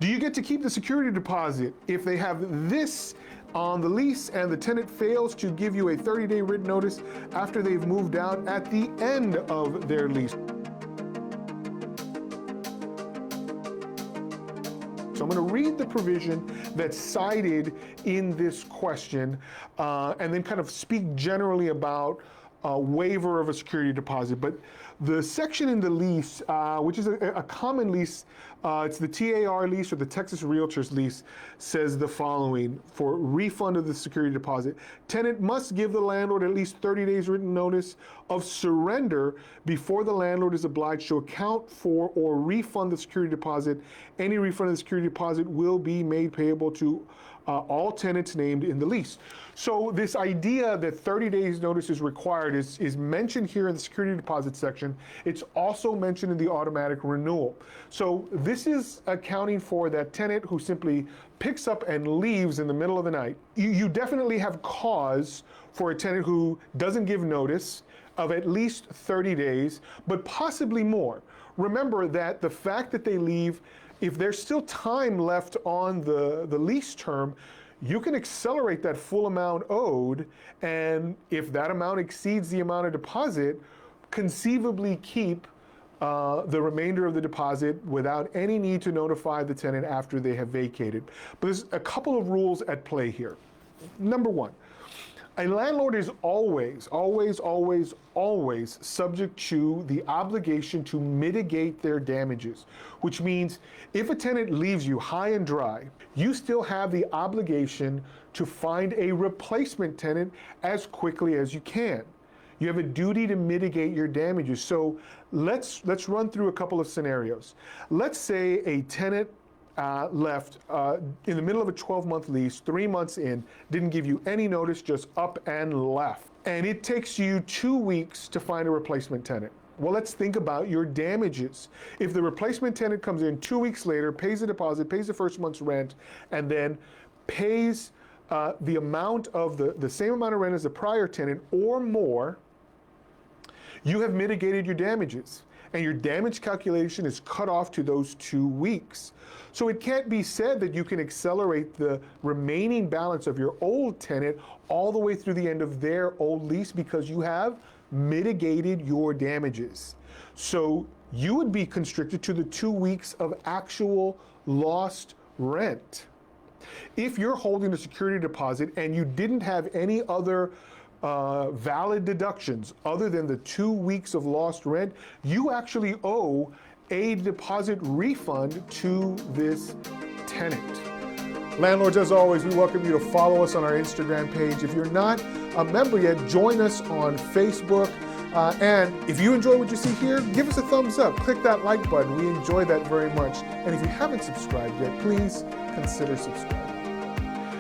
Do you get to keep the security deposit if they have this on the lease and the tenant fails to give you a 30-day written notice after they've moved out at the end of their lease? So I'm going to read the provision that's cited in this question and then kind of speak generally about waiver of a security deposit. But the section in the lease, which is a common lease, it's the TAR lease or the Texas Realtors lease, says the following: for refund of the security deposit, tenant must give the landlord at least 30 days written notice of surrender before the landlord is obliged to account for or refund the security deposit. Any refund of the security deposit will be made payable to all tenants named in the lease. So this idea that 30 days notice is required is mentioned here in the security deposit section. It's also mentioned in the automatic renewal. So this is accounting for that tenant who simply picks up and leaves in the middle of the night. You definitely have cause for a tenant who doesn't give notice of at least 30 days, but possibly more. Remember that the fact that they leave, if there's still time left on the lease term, you can accelerate that full amount owed, and if that amount exceeds the amount of deposit, conceivably keep the remainder of the deposit without any need to notify the tenant after they have vacated. But there's a couple of rules at play here. Number one, a landlord is always subject to the obligation to mitigate their damages, which means if a tenant leaves you high and dry, you still have the obligation to find a replacement tenant as quickly as you can. You have a duty to mitigate your damages. So let's run through a couple of scenarios. Let's say a tenant left in the middle of a 12-month lease, 3 months in, didn't give you any notice, just up and left. And it takes you 2 weeks to find a replacement tenant. Well, let's think about your damages. If the replacement tenant comes in 2 weeks later, pays the deposit, pays the first month's rent, and then pays the amount of the same amount of rent as the prior tenant or more, you have mitigated your damages. And your damage calculation is cut off to those 2 weeks. So it can't be said that you can accelerate the remaining balance of your old tenant all the way through the end of their old lease because you have mitigated your damages. So you would be constricted to the 2 weeks of actual lost rent. If you're holding a security deposit and you didn't have any other valid deductions other than the 2 weeks of lost rent, you actually owe a deposit refund to this tenant. Landlords, as always, we welcome you to follow us on our Instagram page. If you're not a member yet, join us on Facebook. And if you enjoy what you see here, give us a thumbs up. Click that like button. We enjoy that very much. And if you haven't subscribed yet, please consider subscribing.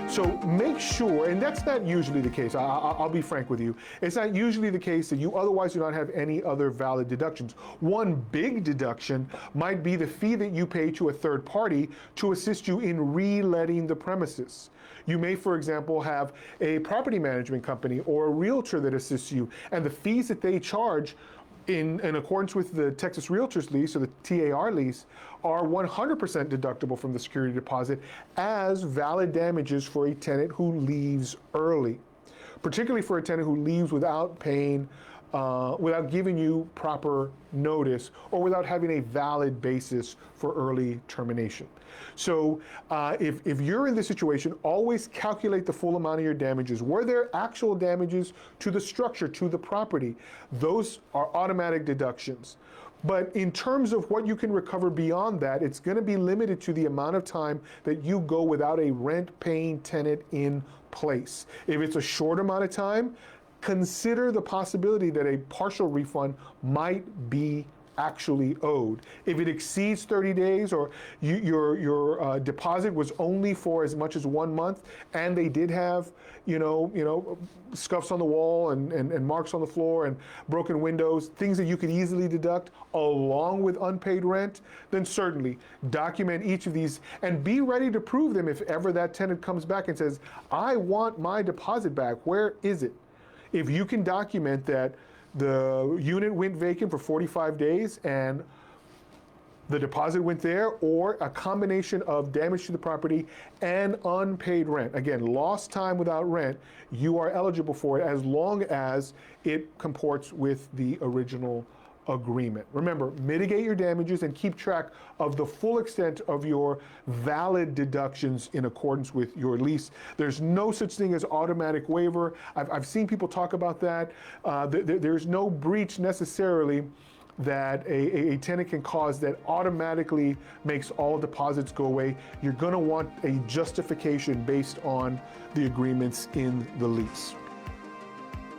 So make sure, and that's not usually the case, I'll be frank with you, it's not usually the case that you otherwise do not have any other valid deductions. One big deduction might be the fee that you pay to a third party to assist you in reletting the premises. You may, for example, have a property management company or a realtor that assists you, and the fees that they charge in accordance with the Texas Realtors lease or the TAR lease are 100% deductible from the security deposit as valid damages for a tenant who leaves early, particularly for a tenant who leaves without paying, without giving you proper notice or without having a valid basis for early termination. So if you're in this situation, always calculate the full amount of your damages. Were there actual damages to the structure, to the property? Those are automatic deductions. But in terms of what you can recover beyond that, it's going to be limited to the amount of time that you go without a rent-paying tenant in place. If it's a short amount of time, consider the possibility that a partial refund might be actually owed. If it exceeds 30 days or your deposit was only for as much as 1 month and they did have, scuffs on the wall and marks on the floor and broken windows, things that you could easily deduct along with unpaid rent, then certainly document each of these and be ready to prove them if ever that tenant comes back and says, I want my deposit back. Where is it? If you can document that the unit went vacant for 45 days and the deposit went there, or a combination of damage to the property and unpaid rent. Again, lost time without rent, you are eligible for it as long as it comports with the original agreement. Remember, mitigate your damages and keep track of the full extent of your valid deductions in accordance with your lease. There's no such thing as automatic waiver. I've seen people talk about that. There's no breach necessarily that a tenant can cause that automatically makes all deposits go away. You're going to want a justification based on the agreements in the lease.